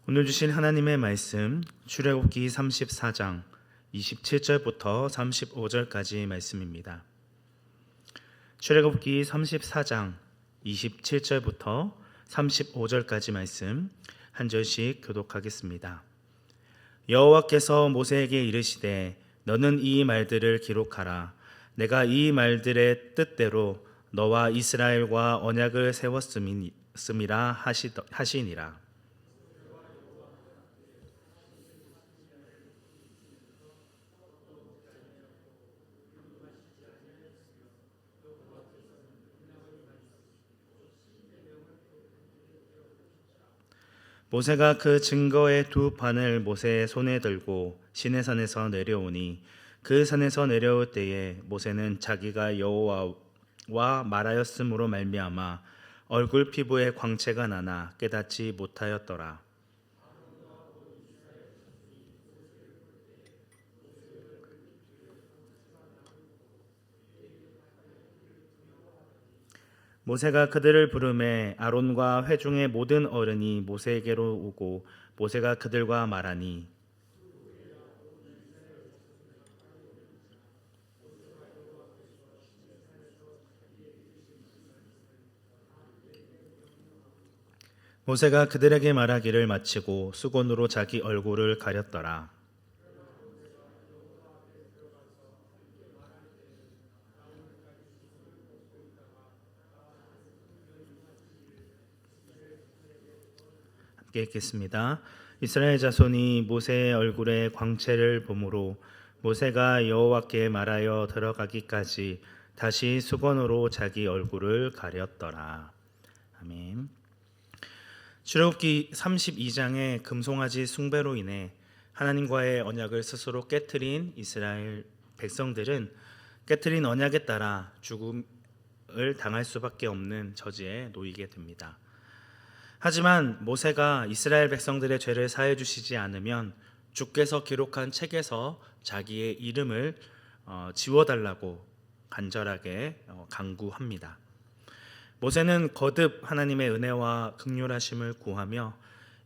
오늘 주신 하나님의 말씀 출애굽기 34장 27절부터 35절까지 말씀입니다. 출애굽기 34장 27절부터 35절까지 말씀 한 절씩 교독하겠습니다. 여호와께서 모세에게 이르시되 너는 이 말들을 기록하라. 내가 이 말들의 뜻대로 너와 이스라엘과 언약을 세웠음이라 하시니라. 모세가 그 증거의 두 판을 모세의 손에 들고 시내산에서 내려오니 그 산에서 내려올 때에 모세는 자기가 여호와와 말하였으므로 말미암아 얼굴 피부에 광채가 나나 깨닫지 못하였더라. 모세가 그들을 부르매 아론과 회중의 모든 어른이 모세에게로 오고 모세가 그들과 말하니 모세가 그들에게 말하기를 마치고 수건으로 자기 얼굴을 가렸더라. 함께 읽겠습니다. 이스라엘 자손이 모세의 얼굴에 광채를 보므로 모세가 여호와께 말하여 들어가기까지 다시 수건으로 자기 얼굴을 가렸더라. 아멘. 출애굽기 32장의 금송아지 숭배로 인해 하나님과의 언약을 스스로 깨트린 이스라엘 백성들은 깨트린 언약에 따라 죽음을 당할 수밖에 없는 처지에 놓이게 됩니다. 하지만 모세가 이스라엘 백성들의 죄를 사해 주시지 않으면 주께서 기록한 책에서 자기의 이름을 지워달라고 간절하게 간구합니다. 모세는 거듭 하나님의 은혜와 긍휼하심을 구하며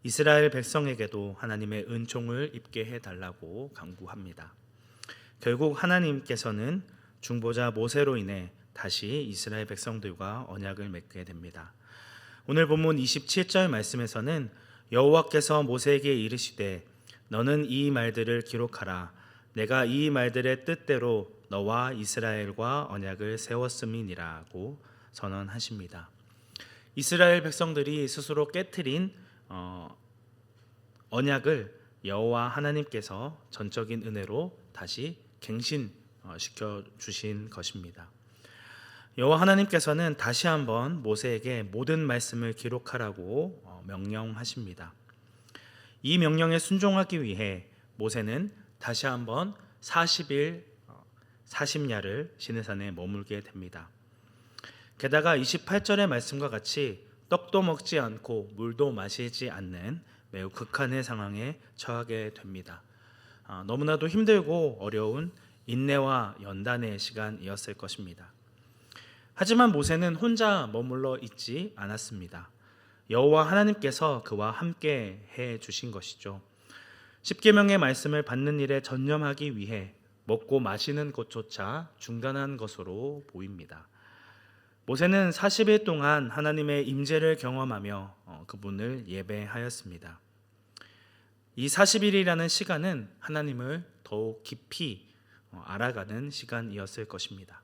이스라엘 백성에게도 하나님의 은총을 입게 해달라고 간구합니다. 결국 하나님께서는 중보자 모세로 인해 다시 이스라엘 백성들과 언약을 맺게 됩니다. 오늘 본문 27절 말씀에서는 여호와께서 모세에게 이르시되 너는 이 말들을 기록하라. 내가 이 말들의 뜻대로 너와 이스라엘과 언약을 세웠음이니라고 선언하십니다. 이스라엘 백성들이 스스로 깨트린 언약을 여호와 하나님께서 전적인 은혜로 다시 갱신시켜 주신 것입니다. 여호와 하나님께서는 다시 한번 모세에게 모든 말씀을 기록하라고 명령하십니다. 이 명령에 순종하기 위해 모세는 다시 한번 40일 40야를 시내산에 머물게 됩니다. 게다가 28절의 말씀과 같이 떡도 먹지 않고 물도 마시지 않는 매우 극한의 상황에 처하게 됩니다. 너무나도 힘들고 어려운 인내와 연단의 시간이었을 것입니다. 하지만 모세는 혼자 머물러 있지 않았습니다. 여호와 하나님께서 그와 함께 해 주신 것이죠. 십계명의 말씀을 받는 일에 전념하기 위해 먹고 마시는 것조차 중단한 것으로 보입니다. 모세는 40일 동안 하나님의 임재를 경험하며 그분을 예배하였습니다. 이 40일이라는 시간은 하나님을 더욱 깊이 알아가는 시간이었을 것입니다.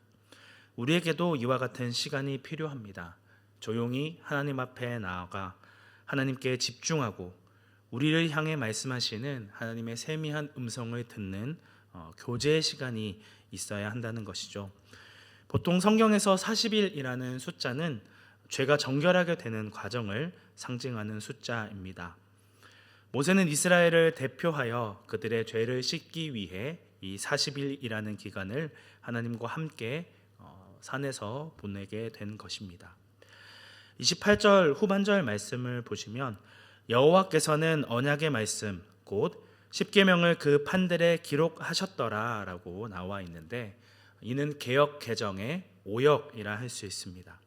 우리에게도 이와 같은 시간이 필요합니다. 조용히 하나님 앞에 나아가 하나님께 집중하고 우리를 향해 말씀하시는 하나님의 세미한 음성을 듣는 교제의 시간이 있어야 한다는 것이죠. 보통 성경에서 40일이라는 숫자는 죄가 정결하게 되는 과정을 상징하는 숫자입니다. 모세는 이스라엘을 대표하여 그들의 죄를 씻기 위해 이 40일이라는 기간을 하나님과 함께 산에서 보내게 된 것입니다. 28절 후반절 말씀을 보시면 여호와께서는 언약의 말씀 곧 십계명을 그 판들에 기록하셨더라 라고 나와 있는데 이는 개역 개정의 오역이라 할 수 있습니다.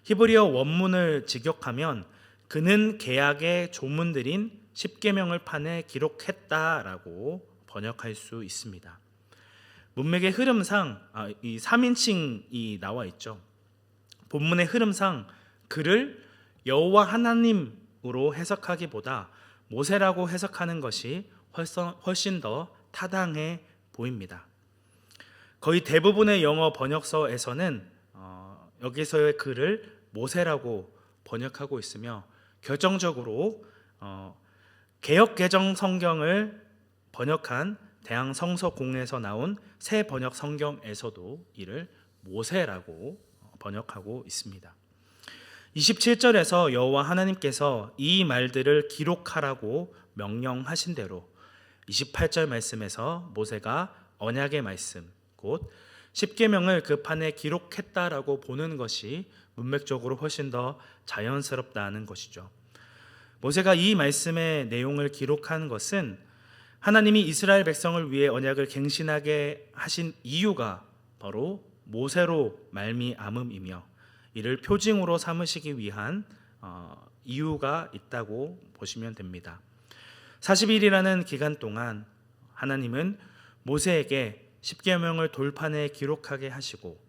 히브리어 원문을 직역하면 그는 계약의 조문들인 십계명을 판에 기록했다라고 번역할 수 있습니다. 문맥의 흐름상 이 3인칭이 나와 있죠. 본문의 흐름상 그를 여호와 하나님으로 해석하기보다 모세라고 해석하는 것이 훨씬 더 타당해 보입니다. 거의 대부분의 영어 번역서에서는 여기서의 그를 모세라고 번역하고 있으며 결정적으로 개역 개정 성경을 번역한 대항성서공에서 나온 새 번역 성경에서도 이를 모세라고 번역하고 있습니다. 27절에서 여호와 하나님께서 이 말들을 기록하라고 명령하신 대로 28절 말씀에서 모세가 언약의 말씀 곧 십계명을 그 판에 기록했다라고 보는 것이 문맥적으로 훨씬 더 자연스럽다는 것이죠. 모세가 이 말씀의 내용을 기록한 것은 하나님이 이스라엘 백성을 위해 언약을 갱신하게 하신 이유가 바로 모세로 말미암음이며 이를 표징으로 삼으시기 위한 이유가 있다고 보시면 됩니다. 40일이라는 기간 동안 하나님은 모세에게 십계명을 돌판에 기록하게 하시고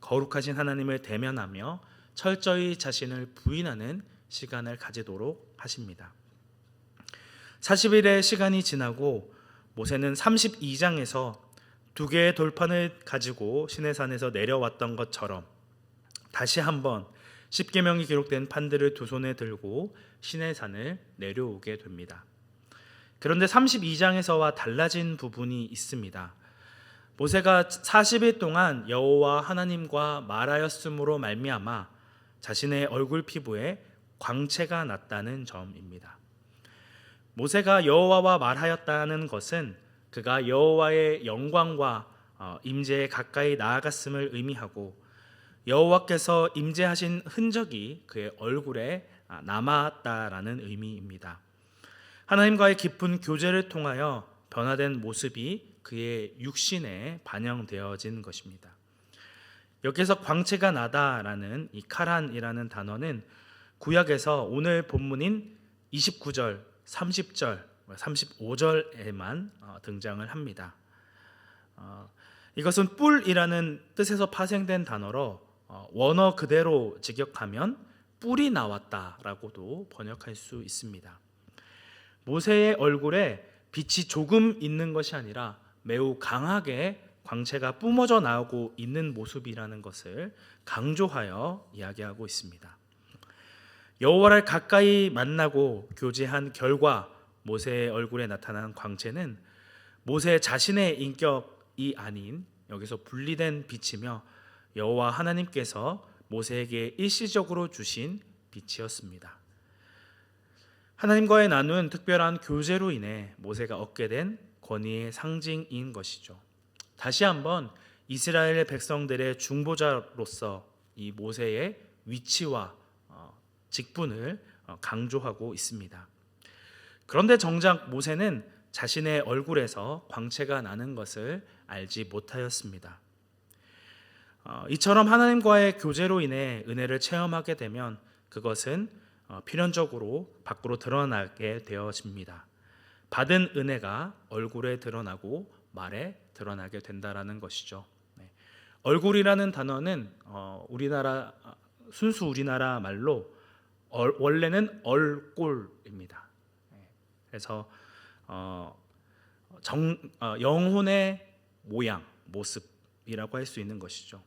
거룩하신 하나님을 대면하며 철저히 자신을 부인하는 시간을 가지도록 하십니다. 40일의 시간이 지나고 모세는 32장에서 두 개의 돌판을 가지고 시내산에서 내려왔던 것처럼 다시 한번 십계명이 기록된 판들을 두 손에 들고 시내산을 내려오게 됩니다. 그런데 32장에서와 달라진 부분이 있습니다. 모세가 40일 동안 여호와 하나님과 말하였으므로 말미암아 자신의 얼굴 피부에 광채가 났다는 점입니다. 모세가 여호와와 말하였다는 것은 그가 여호와의 영광과 임재에 가까이 나아갔음을 의미하고 여호와께서 임재하신 흔적이 그의 얼굴에 남았다라는 의미입니다. 하나님과의 깊은 교제를 통하여 변화된 모습이 그의 육신에 반영되어진 것입니다. 여기서 광채가 나다라는 이 카란이라는 단어는 구약에서 오늘 본문인 29절, 30절, 35절에만 등장을 합니다. 이것은 뿔이라는 뜻에서 파생된 단어로 원어 그대로 직역하면 뿔이 나왔다라고도 번역할 수 있습니다. 모세의 얼굴에 빛이 조금 있는 것이 아니라 매우 강하게 광채가 뿜어져 나오고 있는 모습이라는 것을 강조하여 이야기하고 있습니다. 여호와를 가까이 만나고 교제한 결과 모세의 얼굴에 나타난 광채는 모세 자신의 인격이 아닌 여기서 분리된 빛이며 여호와 하나님께서 모세에게 일시적으로 주신 빛이었습니다. 하나님과의 나눈 특별한 교제로 인해 모세가 얻게 된 권위의 상징인 것이죠. 다시 한번 이스라엘 백성들의 중보자로서 이 모세의 위치와 직분을 강조하고 있습니다. 그런데 정작 모세는 자신의 얼굴에서 광채가 나는 것을 알지 못하였습니다. 이처럼 하나님과의 교제로 인해 은혜를 체험하게 되면 그것은 필연적으로 밖으로 드러나게 되어집니다. 받은 은혜가 얼굴에 드러나고 말에 드러나게 된다라는 것이죠. 얼굴이라는 단어는 순수 우리나라 말로 원래는 얼꼴입니다. 그래서 영혼의 모양, 모습이라고 할 수 있는 것이죠.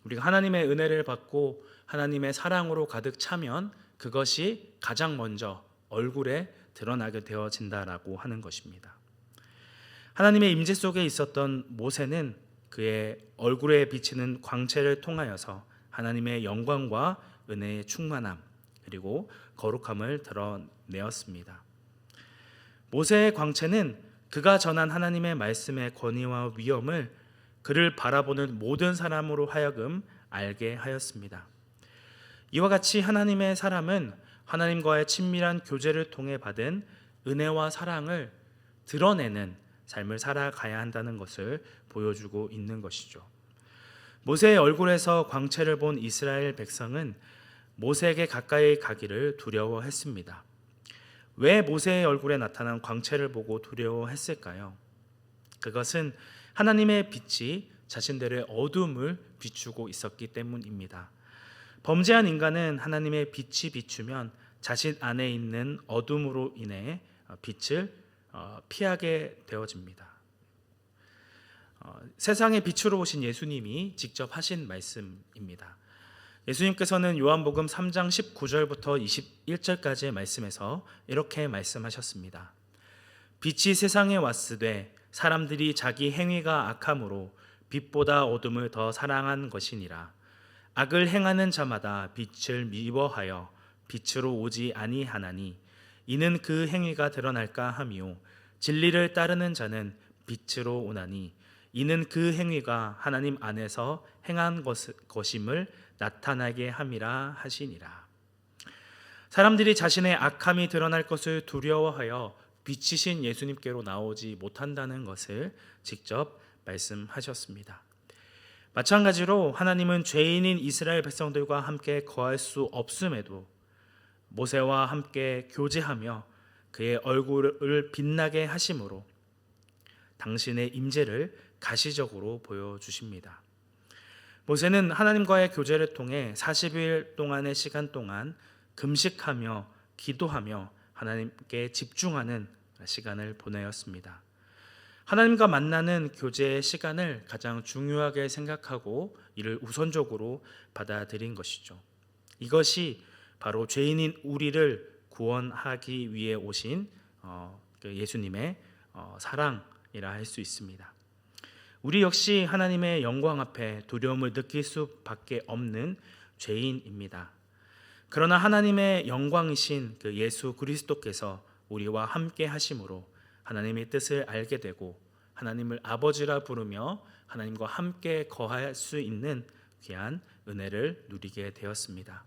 우리가 하나님의 은혜를 받고 하나님의 사랑으로 가득 차면 그것이 가장 먼저 얼굴에 드러나게 되어진다라고 하는 것입니다. 하나님의 임재 속에 있었던 모세는 그의 얼굴에 비치는 광채를 통하여서 하나님의 영광과 은혜의 충만함 그리고 거룩함을 드러내었습니다. 모세의 광채는 그가 전한 하나님의 말씀의 권위와 위엄을 그를 바라보는 모든 사람으로 하여금 알게 하였습니다. 이와 같이 하나님의 사람은 하나님과의 친밀한 교제를 통해 받은 은혜와 사랑을 드러내는 삶을 살아가야 한다는 것을 보여주고 있는 것이죠. 모세의 얼굴에서 광채를 본 이스라엘 백성은 모세에게 가까이 가기를 두려워했습니다. 왜 모세의 얼굴에 나타난 광채를 보고 두려워했을까요? 그것은 하나님의 빛이 자신들의 어둠을 비추고 있었기 때문입니다. 범죄한 인간은 하나님의 빛이 비추면 자신 안에 있는 어둠으로 인해 빛을 피하게 되어집니다. 세상의 빛으로 오신 예수님이 직접 하신 말씀입니다. 예수님께서는 요한복음 3장 19절부터 21절까지의 말씀에서 이렇게 말씀하셨습니다. 빛이 세상에 왔으되 사람들이 자기 행위가 악함으로 빛보다 어둠을 더 사랑한 것이니라. 악을 행하는 자마다 빛을 미워하여 빛으로 오지 아니하나니 이는 그 행위가 드러날까 함이요 진리를 따르는 자는 빛으로 오나니 이는 그 행위가 하나님 안에서 행한 것임을 나타나게 함이라 하시니라. 사람들이 자신의 악함이 드러날 것을 두려워하여 빛이신 예수님께로 나오지 못한다는 것을 직접 말씀하셨습니다. 마찬가지로 하나님은 죄인인 이스라엘 백성들과 함께 거할 수 없음에도 모세와 함께 교제하며 그의 얼굴을 빛나게 하심으로 당신의 임재를 가시적으로 보여주십니다. 모세는 하나님과의 교제를 통해 40일 동안의 시간 동안 금식하며 기도하며 하나님께 집중하는 시간을 보내었습니다. 하나님과 만나는 교제의 시간을 가장 중요하게 생각하고 이를 우선적으로 받아들인 것이죠. 이것이 바로 죄인인 우리를 구원하기 위해 오신 예수님의 사랑이라 할 수 있습니다. 우리 역시 하나님의 영광 앞에 두려움을 느낄 수밖에 없는 죄인입니다. 그러나 하나님의 영광이신 그 예수 그리스도께서 우리와 함께 하심으로 하나님의 뜻을 알게 되고 하나님을 아버지라 부르며 하나님과 함께 거할 수 있는 귀한 은혜를 누리게 되었습니다.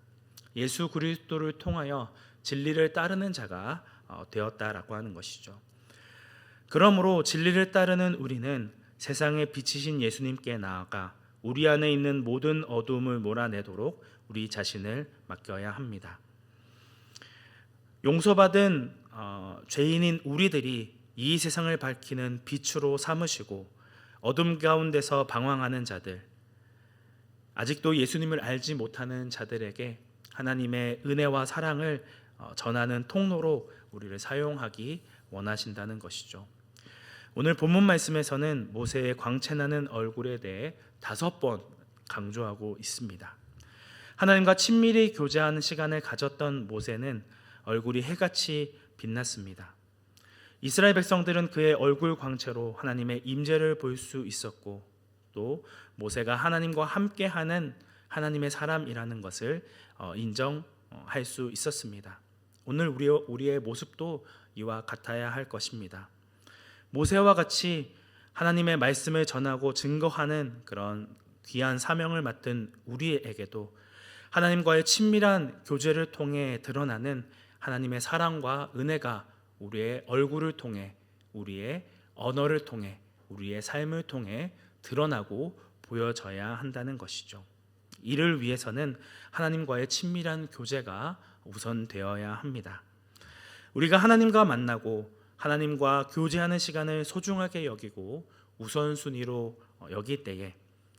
예수 그리스도를 통하여 진리를 따르는 자가 되었다라고 하는 것이죠. 그러므로 진리를 따르는 우리는 세상에 비치신 예수님께 나아가 우리 안에 있는 모든 어둠을 몰아내도록 우리 자신을 맡겨야 합니다. 용서받은 죄인인 우리들이 이 세상을 밝히는 빛으로 삼으시고 어둠 가운데서 방황하는 자들, 아직도 예수님을 알지 못하는 자들에게 하나님의 은혜와 사랑을 전하는 통로로 우리를 사용하기 원하신다는 것이죠. 오늘 본문 말씀에서는 모세의 광채나는 얼굴에 대해 5번 강조하고 있습니다. 하나님과 친밀히 교제하는 시간을 가졌던 모세는 얼굴이 해같이 빛났습니다. 이스라엘 백성들은 그의 얼굴 광채로 하나님의 임재를 볼 수 있었고 또 모세가 하나님과 함께하는 하나님의 사람이라는 것을 인정할 수 있었습니다. 오늘 우리의 모습도 이와 같아야 할 것입니다. 모세와 같이 하나님의 말씀을 전하고 증거하는 그런 귀한 사명을 맡은 우리에게도 하나님과의 친밀한 교제를 통해 드러나는 하나님의 사랑과 은혜가 우리의 얼굴을 통해, 우리의 언어를 통해, 우리의 삶을 통해 드러나고 보여져야 한다는 것이죠. 이를 위해서는 하나님과의 친밀한 교제가 우선되어야 합니다. 우리가 하나님과 만나고 하나님과 교제하는 시간을 소중하게 여기고 우선순위로 여길 때에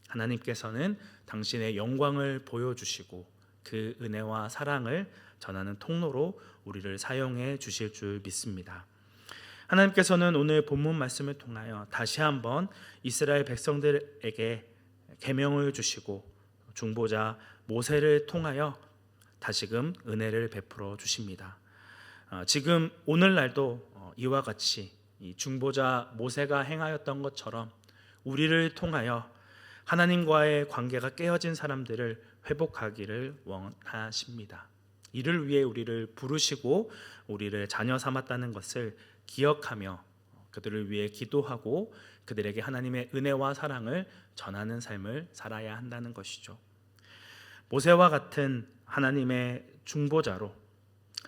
하나님께서는 당신의 영광을 보여주시고 그 은혜와 사랑을 전하는 통로로 우리를 사용해 주실 줄 믿습니다. 하나님께서는 오늘 본문 말씀을 통하여 다시 한번 이스라엘 백성들에게 계명을 주시고 중보자 모세를 통하여 다시금 은혜를 베풀어 주십니다. 지금 오늘날도 이와 같이 이 중보자 모세가 행하였던 것처럼 우리를 통하여 하나님과의 관계가 깨어진 사람들을 회복하기를 원하십니다. 이를 위해 우리를 부르시고 우리를 자녀 삼았다는 것을 기억하며 그들을 위해 기도하고 그들에게 하나님의 은혜와 사랑을 전하는 삶을 살아야 한다는 것이죠. 모세와 같은 하나님의 중보자로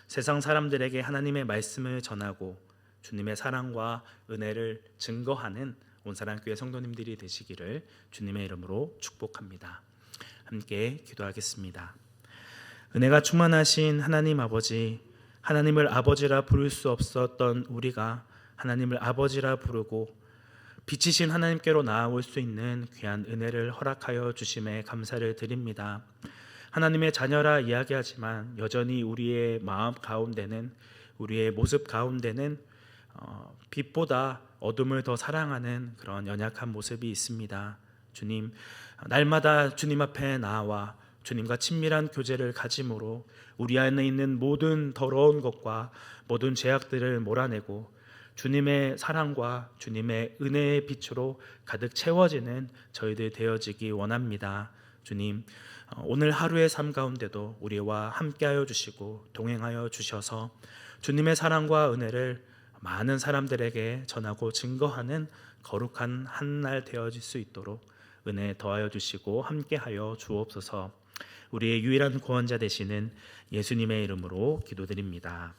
세상 사람들에게 하나님의 말씀을 전하고 주님의 사랑과 은혜를 증거하는 온사랑교회 성도님들이 되시기를 주님의 이름으로 축복합니다. 함께 기도하겠습니다. 은혜가 충만하신 하나님 아버지, 하나님을 아버지라 부를 수 없었던 우리가 하나님을 아버지라 부르고 빛이신 하나님께로 나아올 수 있는 귀한 은혜를 허락하여 주심에 감사를 드립니다. 하나님의 자녀라 이야기하지만 여전히 우리의 마음 가운데는, 우리의 모습 가운데는 빛보다 어둠을 더 사랑하는 그런 연약한 모습이 있습니다. 주님, 날마다 주님 앞에 나와 주님과 친밀한 교제를 가짐으로 우리 안에 있는 모든 더러운 것과 모든 죄악들을 몰아내고 주님의 사랑과 주님의 은혜의 빛으로 가득 채워지는 저희들 되어지기 원합니다. 주님, 오늘 하루의 삶 가운데도 우리와 함께하여 주시고 동행하여 주셔서 주님의 사랑과 은혜를 많은 사람들에게 전하고 증거하는 거룩한 한 날 되어질 수 있도록 은혜 더하여 주시고 함께하여 주옵소서. 우리의 유일한 구원자 되시는 예수님의 이름으로 기도드립니다.